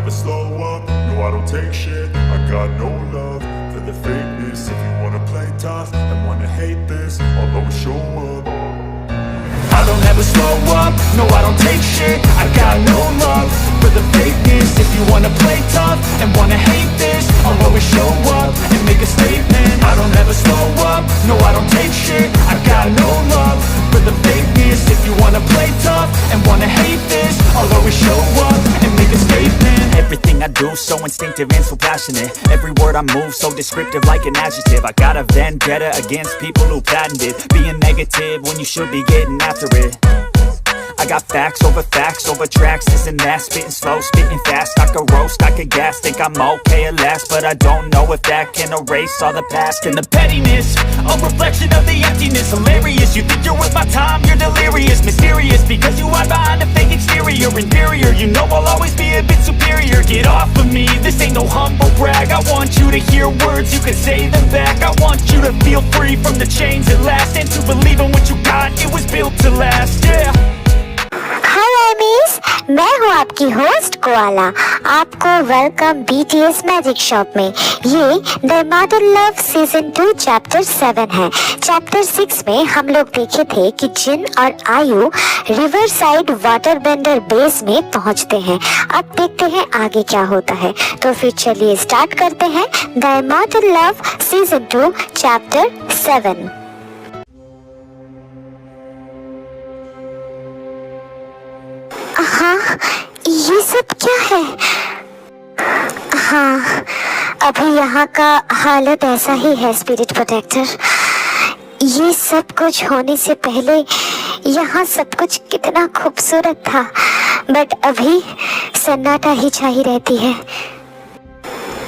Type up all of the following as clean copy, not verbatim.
never slow up, no I don't take shit. I got no love for the fakeness. If you wanna play tough and wanna hate this, I'll always show up. I don't ever slow up, no I don't take shit. I got no love for the fakeness. If you wanna play tough and wanna hate this, I'll always show up and make a statement. I don't ever slow up, no I don't take shit. I got no love for the fakeness. If you wanna play tough and wanna hate this, I'll always show up and make a statement. Everything I do so instinctive and so passionate. Every word I move so descriptive like an adjective. I got a vendetta against people who patented being negative when you should be getting after it. I got facts over tracks, this and that. Spitting slow, spitting fast. I could roast, I could gas. Think I'm okay at last, but I don't know if that can erase all the past. And the pettiness, a reflection of the emptiness. Hilarious, you think you're worth my time, you're delirious. Mysterious, because you hide behind a fake exterior. Inferior, you know I'll always be a bit superior. Get off of me, this ain't no humble brag. I want you to hear words, you can say them back. I want you to feel free from the chains at last, and to believe in what you got, it was built to last, yeah. Hi Emmys, मैं हूँ आपकी host koala. आपको welcome BTS magic shop में। ये the modern love season 2 chapter 7 है। Chapter 6 में हम लोग देखे थे कि जिन और आयु river side water bender base में पहुँचते हैं। अब देखते हैं आगे क्या होता है। तो फिर चलिए स्टार्ट करते हैं the modern love season 2 chapter 7। हाँ, ये सब क्या है? हाँ, अभी यहाँ का हालत ऐसा ही है स्पिरिट प्रोटेक्टर। ये सब कुछ होने से पहले यहाँ सब कुछ कितना खूबसूरत था, बट अभी सन्नाटा ही छाई रहती है।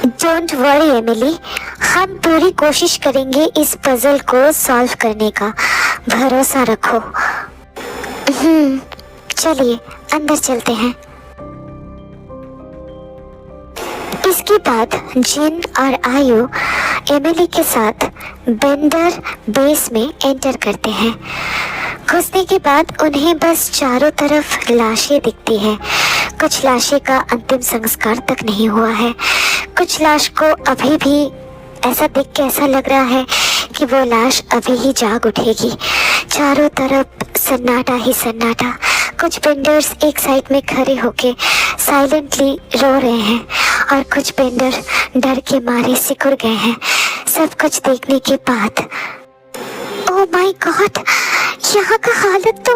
डोंट वरी एमिली, हम पूरी कोशिश करेंगे इस पजल को सॉल्व करने का। भरोसा रखो। चलिए अंदर चलते हैं। इसके बाद जिन और आयु एमिली के साथ बेंडर बेस में एंटर करते हैं। घुसने के बाद उन्हें बस चारों तरफ लाशें दिखती हैं। कुछ लाशें का अंतिम संस्कार तक नहीं हुआ है। कुछ लाश को अभी भी ऐसा देख के ऐसा लग रहा है कि वो लाश अभी ही जाग उठेगी। चारों तरफ सन्नाटा ही सन्नाटा। कुछ बेंडर्स एक साइड में खड़े होके साइलेंटली रो रहे हैं और बेंच बेंडर डर के मारे सिकुड़ गए हैं। सब कुछ देखने के बाद ओह माय गॉड, यहाँ का हालत तो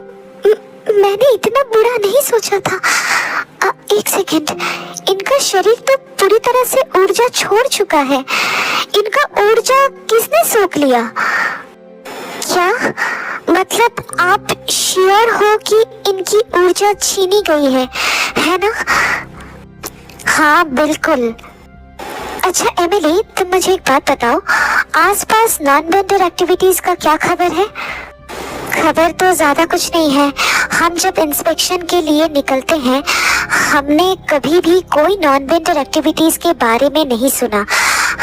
मैंने इतना बुरा नहीं सोचा था। एक सेकंड, इनका शरीर तो पूरी तरह से ऊर्जा छोड़ चुका है। इनका ऊर्जा किसने सोख लिया? क्या मतलब आप श्योर हो कि इनकी ऊर्जा छीनी गई है ना? हाँ बिल्कुल। अच्छा एमिली, तुम मुझे एक बात बताओ, आसपास नॉन बेंडर एक्टिविटीज का क्या खबर है? खबर तो ज़्यादा कुछ नहीं है। हम जब इंस्पेक्शन के लिए निकलते हैं हमने कभी भी कोई नॉन बेंडर एक्टिविटीज़ के बारे में नहीं सुना।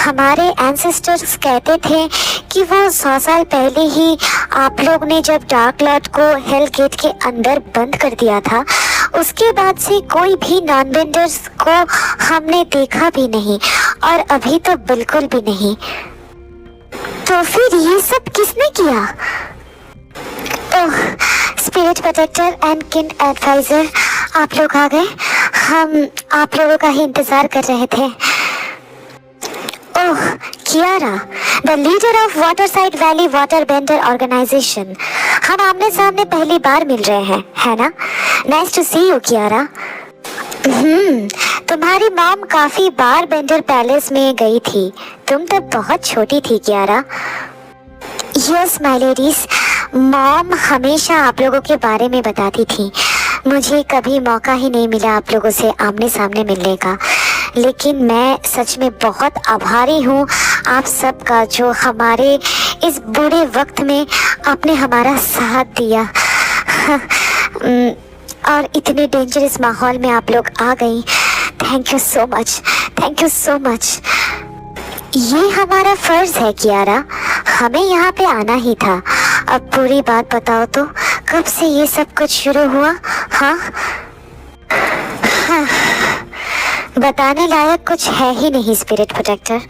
हमारे एंसेस्टर्स कहते थे कि वो 100 साल पहले ही आप लोग ने जब डार्क लॉर्ड को हेल गेट के अंदर बंद कर दिया था, उसके बाद से कोई भी नॉन बेंडर्स को हमने देखा भी नहीं, और अभी तो बिल्कुल भी नहीं। तो फिर ये सब किसने किया? Oh, spirit protector and kind advisor, आप लोग आ गए। हम आप लोगों का ही इंतजार कर रहे थे। Oh, Kiara, the leader of waterside valley water bender organisation. हम आमने सामने पहली बार मिल रहे हैं, है ना? Nice to see you Kiara. तुम्हारी मॉम काफी बार बेंडर पैलेस में गई थी। तुम तो बहुत छोटी थी Kiara. Yes my ladies, mom हमेशा आप लोगों के बारे में बताती थी। मुझे कभी मौका ही नहीं मिला आप लोगों से आमने सामने मिलने का, लेकिन मैं सच में बहुत आभारी हूँ आप सबका, जो हमारे इस बुरे वक्त में आपने हमारा साथ दिया। और इतने डेंजरस माहौल में आप लोग आ गई। Thank you so much, thank you so much. ये हमारा फर्ज है कियारा, हमें यहाँ पे आना ही था। अब पूरी बात बताओ तो, कब से ये सब कुछ शुरू हुआ? हाँ, बताने लायक कुछ है ही नहीं स्पिरिट प्रोटेक्टर।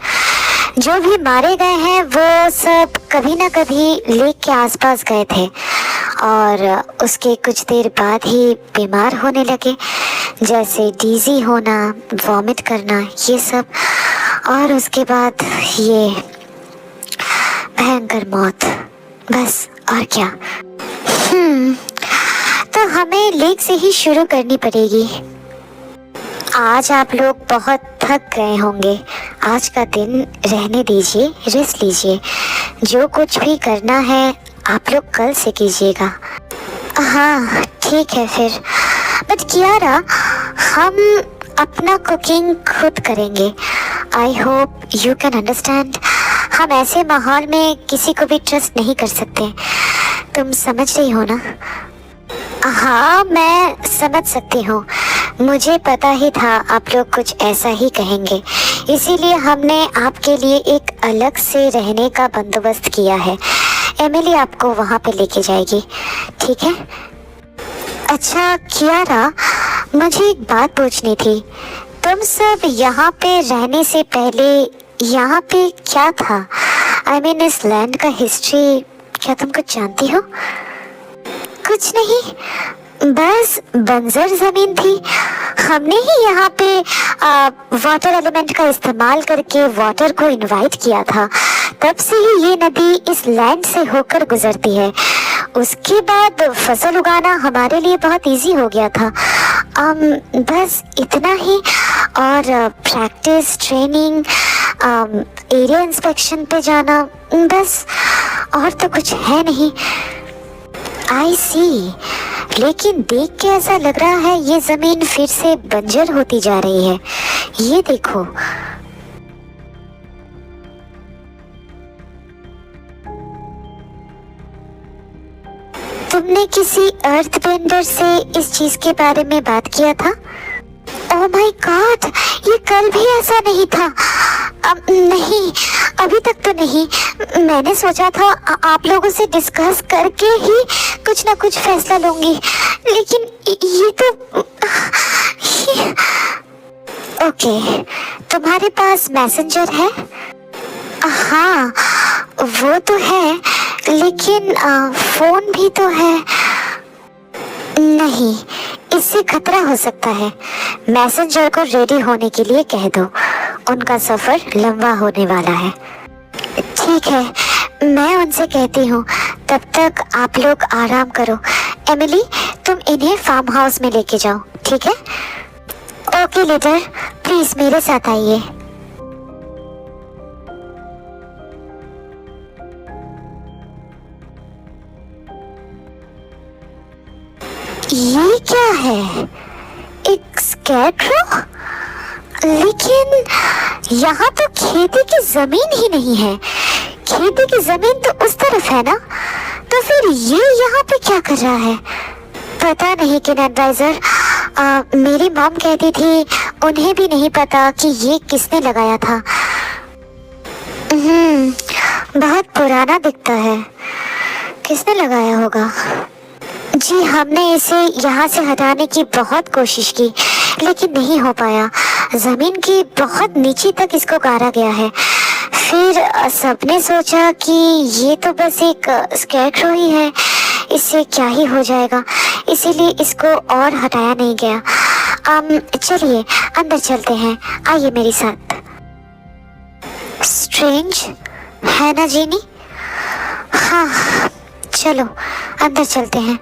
जो भी मारे गए हैं वो सब कभी ना कभी लेक के आसपास गए थे और उसके कुछ देर बाद ही बीमार होने लगे, जैसे डीजी होना, वॉमिट करना, ये सब। और उसके बाद ये भयंकर मौत, बस और क्या। तो हमें लेक से ही शुरू करनी पड़ेगी। आज आप लोग बहुत थक गए होंगे, आज का दिन रहने दीजिए, रेस्ट लीजिए। जो कुछ भी करना है आप लोग कल से कीजिएगा। हाँ ठीक है फिर। बट कियारा, हम अपना कुकिंग खुद करेंगे। I hope you can understand. हम ऐसे माहौल में किसी को भी ट्रस्ट नहीं कर सकते, तुम समझ रही हो ना? हाँ मैं समझ सकती हूँ, मुझे पता ही था आप लोग कुछ ऐसा ही कहेंगे, इसीलिए हमने आपके लिए एक अलग से रहने का बंदोबस्त किया है। एमिली आपको वहाँ पे लेके जाएगी, ठीक है? अच्छा कियारा, मुझे एक बात पूछनी थी। तुम सब यहाँ पे रहने से पहले यहाँ पे क्या था? आई मीन इस लैंड का हिस्ट्री क्या तुम कुछ जानती हो? कुछ नहीं, बस बंजर जमीन थी। हमने ही यहाँ पे वाटर एलिमेंट का इस्तेमाल करके वाटर को इनवाइट किया था, तब से ही ये नदी इस लैंड से होकर गुजरती है। उसके बाद फसल उगाना हमारे लिए बहुत इजी हो गया था। बस इतना ही। और प्रैक्टिस, ट्रेनिंग, एरिया इंस्पेक्शन पे जाना, बस और तो कुछ है नहीं। आई सी, लेकिन देख के ऐसा लग रहा है ये जमीन फिर से बंजर होती जा रही है। ये देखो, तुमने किसी अर्थ बेंडर से इस चीज के बारे में बात किया था? ओह माय गॉड, ये कल भी ऐसा नहीं था। नहीं, अभी तक तो नहीं। मैंने सोचा था आप लोगों से डिस्कस करके ही कुछ ना कुछ फैसला लूंगी, लेकिन ये तो ओके, तुम्हारे पास मैसेंजर है? हाँ वो तो है, लेकिन फोन भी तो है। नहीं, इससे खतरा हो सकता है। मैसेंजर को रेडी होने के लिए कह दो, उनका सफर लंबा होने वाला है। ठीक है, मैं उनसे कहती हूँ। तब तक आप लोग आराम करो। एमिली, तुम इन्हें फार्म हाउस में लेके जाओ, ठीक है? ओके लीडर, प्लीज मेरे साथ आइए। ये क्या है? एक स्कैरक्रो? लेकिन यहाँ तो खेती की जमीन ही नहीं है। खेती की जमीन तो उस तरफ है ना, तो फिर ये यहाँ पे क्या कर रहा है? पता नहीं किन एडवाइजर, मेरी मॉम कहती थी उन्हें भी नहीं पता कि ये किसने लगाया था। बहुत पुराना दिखता है, किसने लगाया होगा? जी, हमने इसे यहाँ से हटाने की बहुत कोशिश की, लेकिन नहीं हो पाया। जमीन की बहुत नीचे तक इसको गाड़ा गया है। फिर सबने सोचा कि ये तो बस एक स्कैरक्रो ही है, इससे क्या ही हो जाएगा, इसीलिए इसको और हटाया नहीं गया। चलिए अंदर चलते हैं, आइए मेरे साथ। स्ट्रेंज है ना जीनी? हाँ चलो अंदर चलते हैं।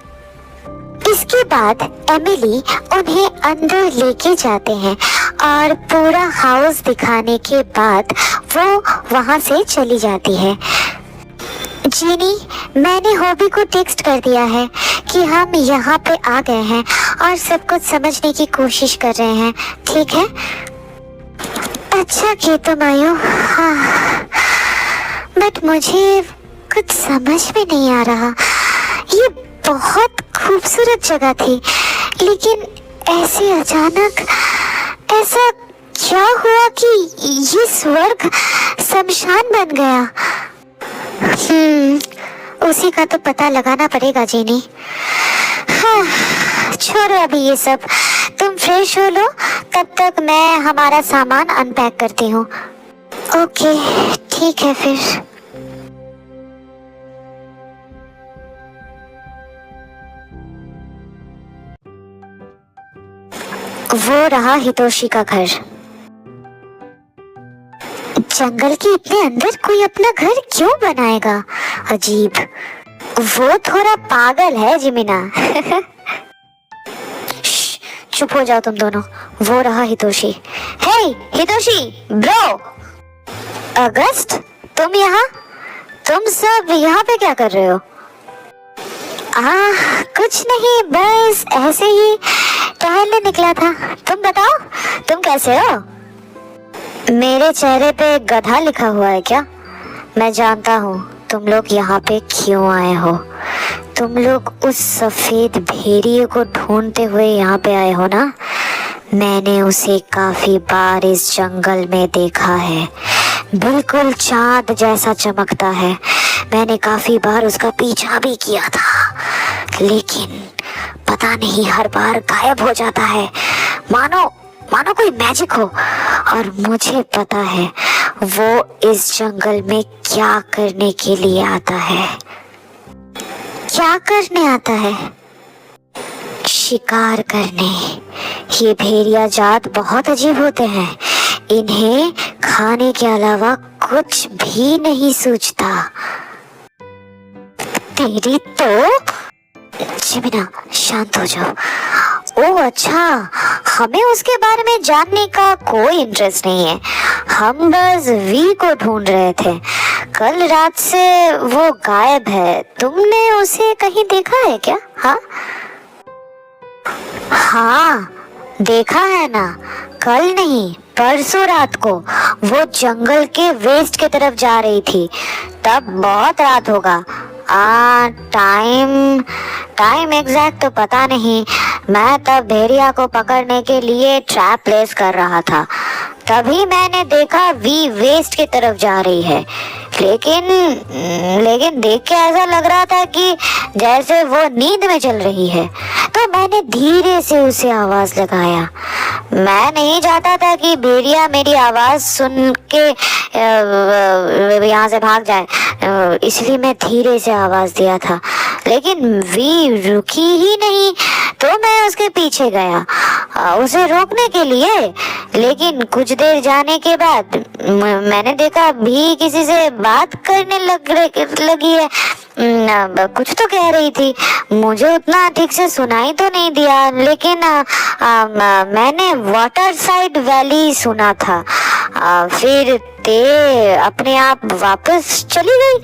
इसके बाद एमिली उन्हें अंदर लेके जाते हैं और पूरा हाउस दिखाने के बाद वो वहां से चली जाती है। जीनी, मैंने हॉबी को टेक्स्ट कर दिया है कि हम यहाँ पे आ गए हैं और सब कुछ समझने की कोशिश कर रहे हैं, ठीक है? अच्छा कि तुम आई हो। हाँ, बट मुझे कुछ समझ में नहीं आ रहा। ये बहुत खूबसूरत जगह थी, लेकिन ऐसे अचानक ऐसा क्या हुआ कि ये स्वर्ग शमशान बन गया? उसी का तो पता लगाना पड़ेगा जीनी। हाँ छोड़ो अभी ये सब, तुम फ्रेश हो लो, तब तक मैं हमारा सामान अनपैक करती हूँ। ओके ठीक है फिर। वो रहा हितोशी का घर। जंगल के इतने अंदर कोई अपना घर क्यों बनाएगा, अजीब। वो थोड़ा पागल है जिमिना। चुप हो जाओ तुम दोनों। वो रहा हितोशी। हे हितोशी ब्रो। अगस्त तुम सब यहाँ पे क्या कर रहे हो? कुछ नहीं, बस ऐसे ही टहलने निकला था। तुम बताओ, तुम कैसे हो? मेरे चेहरे पे गधा लिखा हुआ है क्या? मैं जानता हूँ तुम लोग यहाँ पे क्यों आए हो। तुम लोग उस सफेद भेड़िए को ढूंढते हुए यहाँ पे आए हो ना? मैंने उसे काफी बार इस जंगल में देखा है, बिल्कुल चांद जैसा चमकता है। मैंने काफी बार उसका पीछा भी किया था, लेकिन पता नहीं हर बार गायब हो जाता है, मानो कोई मैजिक हो। और मुझे पता है वो इस जंगल में क्या करने के लिए आता है। क्या करने आता है? शिकार करने। ये भेड़िया जात बहुत अजीब होते हैं, इन्हें खाने के अलावा कुछ भी नहीं सूझता। तेरी तो जिमिना, शांत हो जाओ। ओह अच्छा, हमें उसके बारे में जानने का कोई इंटरेस्ट नहीं है। हम बस वी को ढूंढ रहे थे। कल रात से वो गायब है। तुमने उसे कहीं देखा है क्या? हाँ देखा है ना, कल नहीं परसों रात को वो जंगल के वेस्ट की तरफ जा रही थी। तब बहुत रात होगा। टाइम एग्जैक्ट तो पता नहीं। मैं तब भेड़िया को पकड़ने के लिए ट्रैप प्लेस कर रहा था। तभी मैंने देखा वी वेस्ट की तरफ जा रही है, लेकिन देख के ऐसा लग रहा था कि जैसे वो नींद में चल रही है। तो मैंने धीरे से उसे आवाज लगाया। मैं नहीं चाहता था कि भेड़िया मेरी आवाज सुन के यहाँ से भाग जाए, इसलिए मैं धीरे से आवाज दिया था, लेकिन वी रुकी ही नहीं। तो मैं उसके पीछे गया उसे रोकने के लिए, लेकिन कुछ देर जाने के बाद मैंने देखा भी किसी से बात करने लगी है। कुछ तो कह रही थी, मुझे उतना ठीक से सुनाई तो नहीं दिया, लेकिन मैंने वाटर साइड वैली सुना था। फिर ते अपने आप वापस चली गई।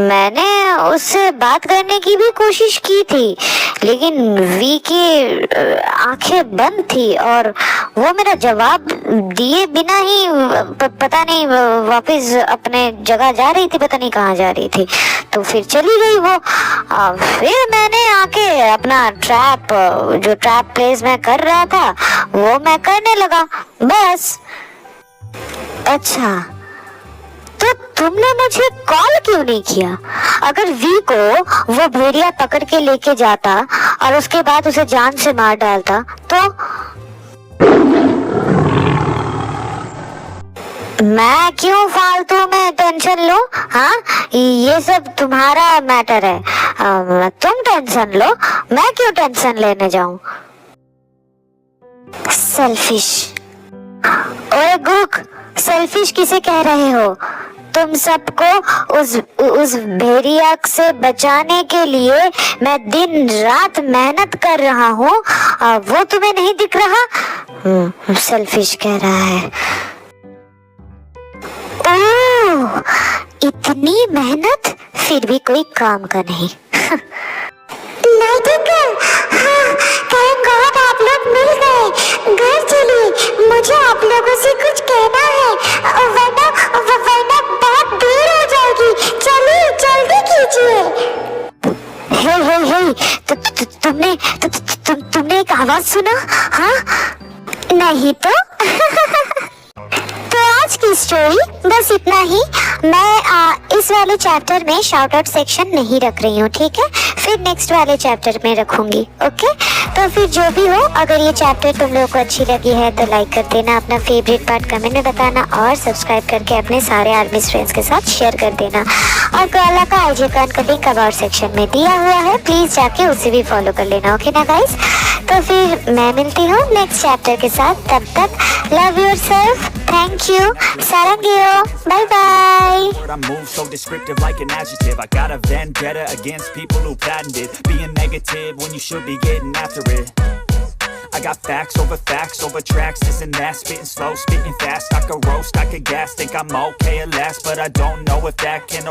मैंने उससे बात करने की भी कोशिश की थी, लेकिन वी की आंखें बंद थी और वो मेरा जवाब दिए बिना ही पता नहीं वापस अपने जगह जा रही थी, पता नहीं कहाँ जा रही थी। तो फिर चली गई वो। फिर मैंने आके अपना जो ट्रैप प्लेस में कर रहा था वो मैं करने लगा, बस। अच्छा, तो तुमने मुझे कॉल क्यों नहीं किया? अगर वी को वो भेड़िया पकड़ के लेके जाता और उसके बाद उसे जान से मार डालता तो? मैं क्यों फालतू में टेंशन लूं? ये सब तुम्हारा मैटर है। तुम टेंशन लो, मैं क्यों टेंशन लेने जाऊं? सेल्फिश। ओए गुक, सेल्फिश किसे कह रहे हो? तुम सबको उस भेड़िया से बचाने के लिए मैं दिन रात मेहनत कर रहा हूँ, वो तुम्हें नहीं दिख रहा? सेल्फिश कह रहा है। ओह, इतनी मेहनत फिर भी कोई काम का नहीं। थैंक गॉड आप लोग मिल गए। घर चलिए, मुझे आप लोगों से कुछ कहना है, वरना बहुत देर हो जाएगी। चलिए जल्दी कीजिए। तुमने एक आवाज सुना? नहीं तो। तो आज की स्टोरी बस इतना ही। मैं इस वाले चैप्टर में शाउट आउट सेक्शन नहीं रख रही हूँ, ठीक है? फिर नेक्स्ट वाले चैप्टर में रखूंगी। ओके, तो फिर जो भी हो, अगर ये चैप्टर तुम लोगों को अच्छी लगी है तो लाइक कर देना, अपना फेवरेट पार्ट कमेंट में बताना और सब्सक्राइब करके अपने सारे आर्मी फ्रेंड्स के साथ शेयर कर देना। और कोआला का आईजी अकाउंट का लिंक अबाउट सेक्शन में दिया हुआ है, प्लीज जाके उसे भी फॉलो कर लेना। ओके ना गाइस, तो फिर मैं मिलती हूँ नेक्स्ट चैप्टर के साथ। तब तक लव योरसेल्फ, थैंक यू, सारंगियो, bye bye. Word I move so descriptive like an adjective. I got a vendetta against people who patented being negative when you should be getting after it. I got facts over tracks, this and that, spitting slow, spitting fast. I could roast, I could gas, think I'm okay at last, but I don't know if that can